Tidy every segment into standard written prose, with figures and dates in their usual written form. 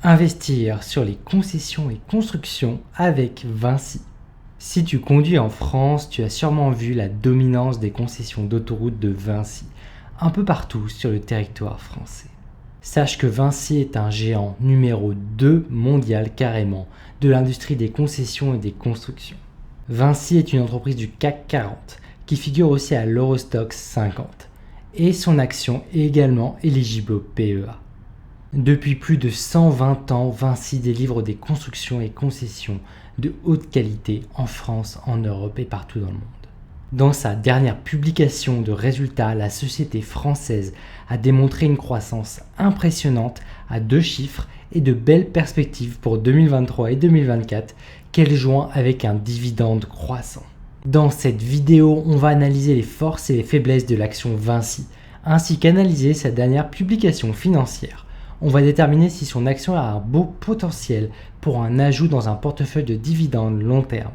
Investir sur les concessions et constructions avec Vinci. Si tu conduis en France, tu as sûrement vu la dominance des concessions d'autoroutes de Vinci, un peu partout sur le territoire français. Sache que Vinci est un géant numéro 2 mondial carrément de l'industrie des concessions et des constructions. Vinci est une entreprise du CAC 40 qui figure aussi à l'Eurostoxx 50 et son action est également éligible au PEA. Depuis plus de 120 ans, Vinci délivre des constructions et concessions de haute qualité en France, en Europe et partout dans le monde. Dans sa dernière publication de résultats, la société française a démontré une croissance impressionnante à 2 chiffres et de belles perspectives pour 2023 et 2024 qu'elle joint avec un dividende croissant. Dans cette vidéo, on va analyser les forces et les faiblesses de l'action Vinci, ainsi qu'analyser sa dernière publication financière. On va déterminer si son action a un beau potentiel pour un ajout dans un portefeuille de dividendes long terme.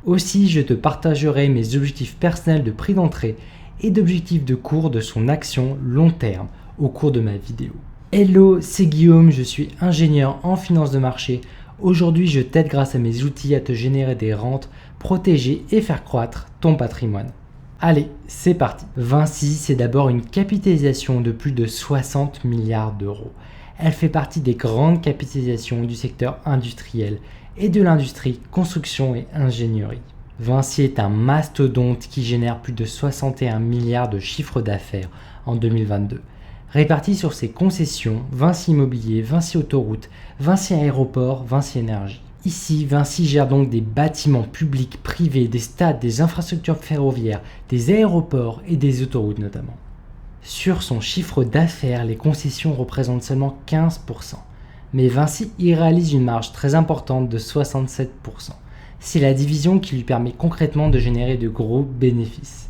Aussi, je te partagerai mes objectifs personnels de prix d'entrée et d'objectifs de cours de son action long terme au cours de ma vidéo. Hello, c'est Guillaume, je suis ingénieur en finance de marché. Aujourd'hui, je t'aide grâce à mes outils à te générer des rentes, protéger et faire croître ton patrimoine. Allez, c'est parti. Vinci, c'est d'abord une capitalisation de plus de 60 milliards d'euros. Elle fait partie des grandes capitalisations du secteur industriel et de l'industrie construction et ingénierie. Vinci est un mastodonte qui génère plus de 61 milliards de chiffre d'affaires en 2022. Répartis sur ses concessions, Vinci Immobilier, Vinci Autoroute, Vinci Aéroport, Vinci Énergie. Ici, Vinci gère donc des bâtiments publics, privés, des stades, des infrastructures ferroviaires, des aéroports et des autoroutes notamment. Sur son chiffre d'affaires, les concessions représentent seulement 15%, mais Vinci y réalise une marge très importante de 67%. C'est la division qui lui permet concrètement de générer de gros bénéfices.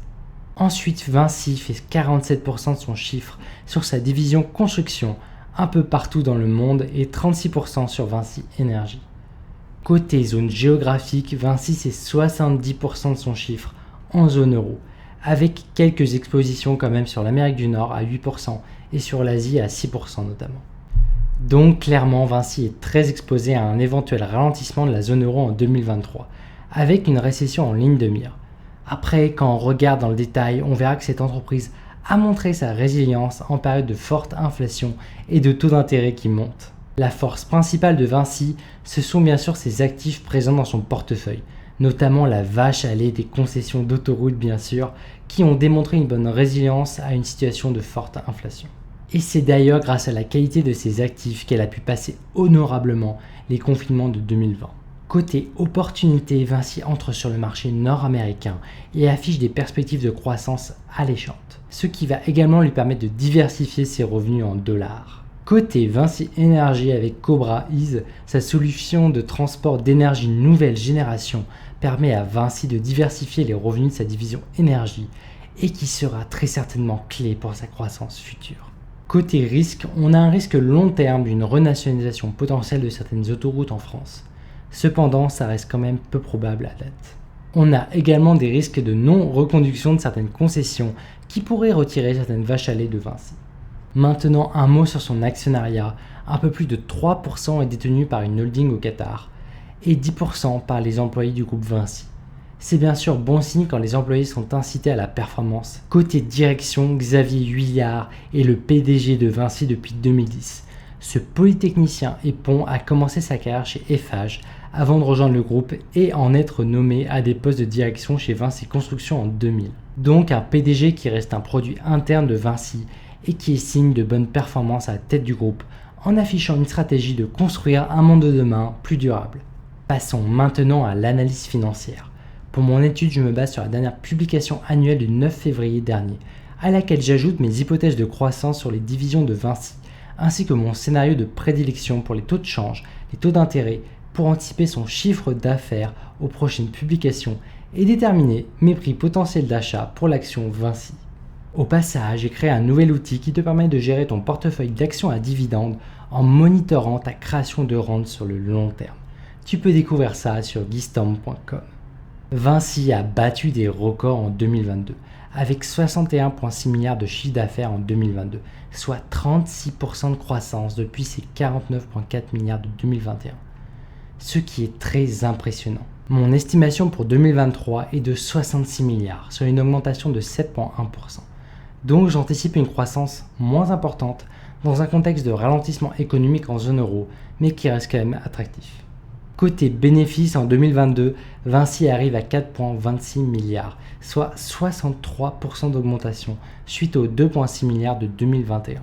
Ensuite, Vinci fait 47% de son chiffre sur sa division construction, un peu partout dans le monde, et 36% sur Vinci Énergie. Côté zone géographique, Vinci c'est 70% de son chiffre en zone euro, avec quelques expositions quand même sur l'Amérique du Nord à 8% et sur l'Asie à 6% notamment. Donc clairement, Vinci est très exposé à un éventuel ralentissement de la zone euro en 2023, avec une récession en ligne de mire. Après, quand on regarde dans le détail, on verra que cette entreprise a montré sa résilience en période de forte inflation et de taux d'intérêt qui montent. La force principale de Vinci, ce sont bien sûr ses actifs présents dans son portefeuille, notamment la vache à lait des concessions d'autoroutes bien sûr, qui ont démontré une bonne résilience à une situation de forte inflation. Et c'est d'ailleurs grâce à la qualité de ses actifs qu'elle a pu passer honorablement les confinements de 2020. Côté opportunité, Vinci entre sur le marché nord-américain et affiche des perspectives de croissance alléchantes, ce qui va également lui permettre de diversifier ses revenus en dollars. Côté Vinci Énergie avec Cobra Ease, sa solution de transport d'énergie nouvelle génération permet à Vinci de diversifier les revenus de sa division énergie et qui sera très certainement clé pour sa croissance future. Côté risque, on a un risque long terme d'une renationalisation potentielle de certaines autoroutes en France. Cependant, ça reste quand même peu probable à date. On a également des risques de non-reconduction de certaines concessions qui pourraient retirer certaines vaches à lait de Vinci. Maintenant, un mot sur son actionnariat. Un peu plus de 3% est détenu par une holding au Qatar et 10% par les employés du groupe Vinci. C'est bien sûr bon signe quand les employés sont incités à la performance. Côté direction, Xavier Huillard est le PDG de Vinci depuis 2010. Ce polytechnicien et pont a commencé sa carrière chez Eiffage avant de rejoindre le groupe et en être nommé à des postes de direction chez Vinci Construction en 2000. Donc un PDG qui reste un produit interne de Vinci et qui est signe de bonne performance à la tête du groupe en affichant une stratégie de construire un monde de demain plus durable. Passons maintenant à l'analyse financière. Pour mon étude, je me base sur la dernière publication annuelle du 9 février dernier, à laquelle j'ajoute mes hypothèses de croissance sur les divisions de Vinci, ainsi que mon scénario de prédilection pour les taux de change, les taux d'intérêt, pour anticiper son chiffre d'affaires aux prochaines publications et déterminer mes prix potentiels d'achat pour l'action Vinci. Au passage, j'ai créé un nouvel outil qui te permet de gérer ton portefeuille d'actions à dividendes en monitorant ta création de rente sur le long terme. Tu peux découvrir ça sur guistorm.com. Vinci a battu des records en 2022, avec 61,6 milliards de chiffre d'affaires en 2022, soit 36% de croissance depuis ses 49,4 milliards de 2021, ce qui est très impressionnant. Mon estimation pour 2023 est de 66 milliards, soit une augmentation de 7,1%. Donc j'anticipe une croissance moins importante dans un contexte de ralentissement économique en zone euro, mais qui reste quand même attractif. Côté bénéfices en 2022, Vinci arrive à 4,26 milliards, soit 63% d'augmentation suite aux 2,6 milliards de 2021.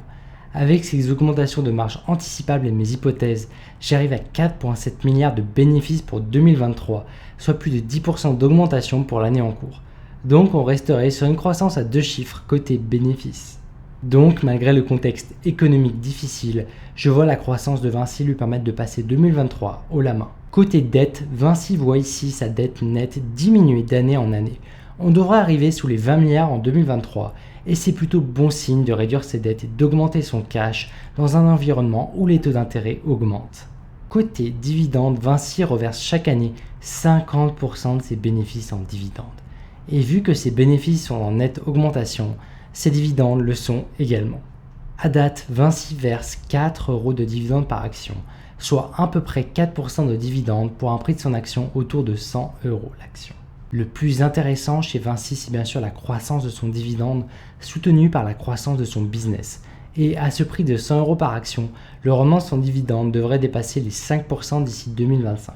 Avec ces augmentations de marge anticipables et mes hypothèses, j'arrive à 4,7 milliards de bénéfices pour 2023, soit plus de 10% d'augmentation pour l'année en cours. Donc on resterait sur une croissance à 2 chiffres côté bénéfices. Donc malgré le contexte économique difficile, je vois la croissance de Vinci lui permettre de passer 2023 haut la main. Côté dette, Vinci voit ici sa dette nette diminuer d'année en année. On devrait arriver sous les 20 milliards en 2023 et c'est plutôt bon signe de réduire ses dettes et d'augmenter son cash dans un environnement où les taux d'intérêt augmentent. Côté dividendes, Vinci reverse chaque année 50% de ses bénéfices en dividendes. Et vu que ses bénéfices sont en nette augmentation, ses dividendes le sont également. À date, Vinci verse 4 € de dividendes par action, soit à peu près 4% de dividendes pour un prix de son action autour de 100 € l'action. Le plus intéressant chez Vinci, c'est bien sûr la croissance de son dividende soutenue par la croissance de son business. Et à ce prix de 100 € par action, le rendement de son dividende devrait dépasser les 5% d'ici 2025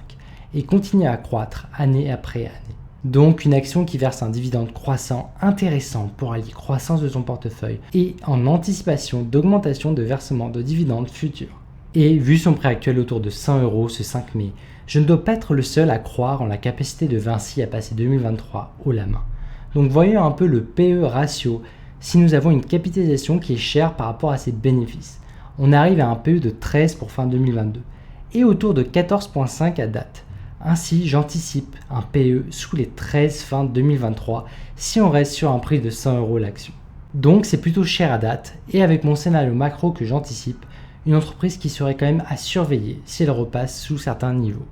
et continuer à croître année après année. Donc une action qui verse un dividende croissant intéressant pour allier croissance de son portefeuille et en anticipation d'augmentation de versement de dividendes futurs. Et vu son prix actuel autour de 100 € ce 5 mai, je ne dois pas être le seul à croire en la capacité de Vinci à passer 2023 haut la main. Donc voyons un peu le PE ratio si nous avons une capitalisation qui est chère par rapport à ses bénéfices. On arrive à un PE de 13 pour fin 2022 et autour de 14,5 à date. Ainsi, j'anticipe un PE sous les 13 fin 2023 si on reste sur un prix de 100 € l'action. Donc c'est plutôt cher à date et avec mon scénario macro que j'anticipe, une entreprise qui serait quand même à surveiller si elle repasse sous certains niveaux.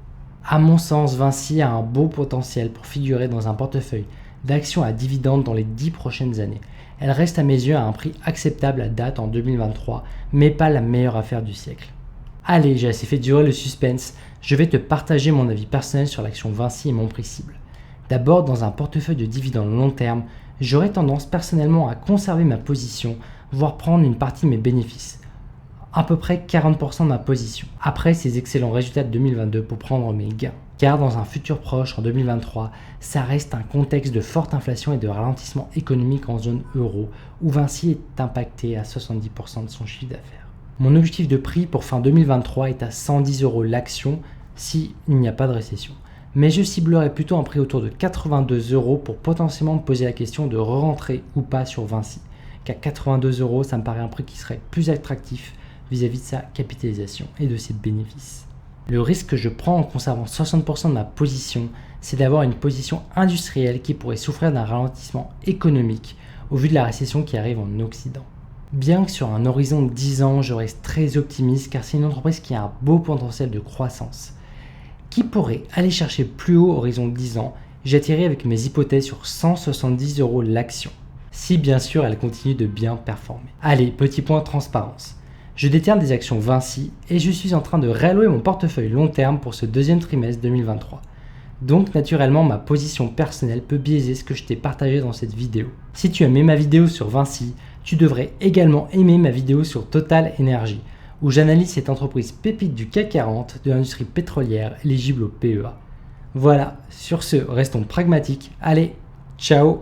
À mon sens, Vinci a un beau potentiel pour figurer dans un portefeuille d'actions à dividendes dans les 10 prochaines années. Elle reste à mes yeux à un prix acceptable à date en 2023, mais pas la meilleure affaire du siècle. Allez, j'ai assez fait durer le suspense, je vais te partager mon avis personnel sur l'action Vinci et mon prix cible. D'abord, dans un portefeuille de dividendes long terme, j'aurais tendance personnellement à conserver ma position, voire prendre une partie de mes bénéfices. À peu près 40% de ma position, après ces excellents résultats de 2022 pour prendre mes gains. Car dans un futur proche, en 2023, ça reste un contexte de forte inflation et de ralentissement économique en zone euro, où Vinci est impacté à 70% de son chiffre d'affaires. Mon objectif de prix pour fin 2023 est à 110 € l'action s'il n'y a pas de récession. Mais je ciblerai plutôt un prix autour de 82 € pour potentiellement me poser la question de re-rentrer ou pas sur Vinci. Car 82 €, ça me paraît un prix qui serait plus attractif vis-à-vis de sa capitalisation et de ses bénéfices. Le risque que je prends en conservant 60% de ma position, c'est d'avoir une position industrielle qui pourrait souffrir d'un ralentissement économique au vu de la récession qui arrive en Occident. Bien que sur un horizon de 10 ans, je reste très optimiste car c'est une entreprise qui a un beau potentiel de croissance. Qui pourrait aller chercher plus haut horizon de 10 ans, j'atterris avec mes hypothèses sur 170 € l'action. Si bien sûr elle continue de bien performer. Allez, petit point transparence. Je détiens des actions Vinci et je suis en train de réallouer mon portefeuille long terme pour ce deuxième trimestre 2023. Donc naturellement ma position personnelle peut biaiser ce que je t'ai partagé dans cette vidéo. Si tu as aimé ma vidéo sur Vinci, tu devrais également aimer ma vidéo sur Total Energy, où j'analyse cette entreprise pépite du CAC 40 de l'industrie pétrolière éligible au PEA. Voilà, sur ce, restons pragmatiques. Allez, ciao!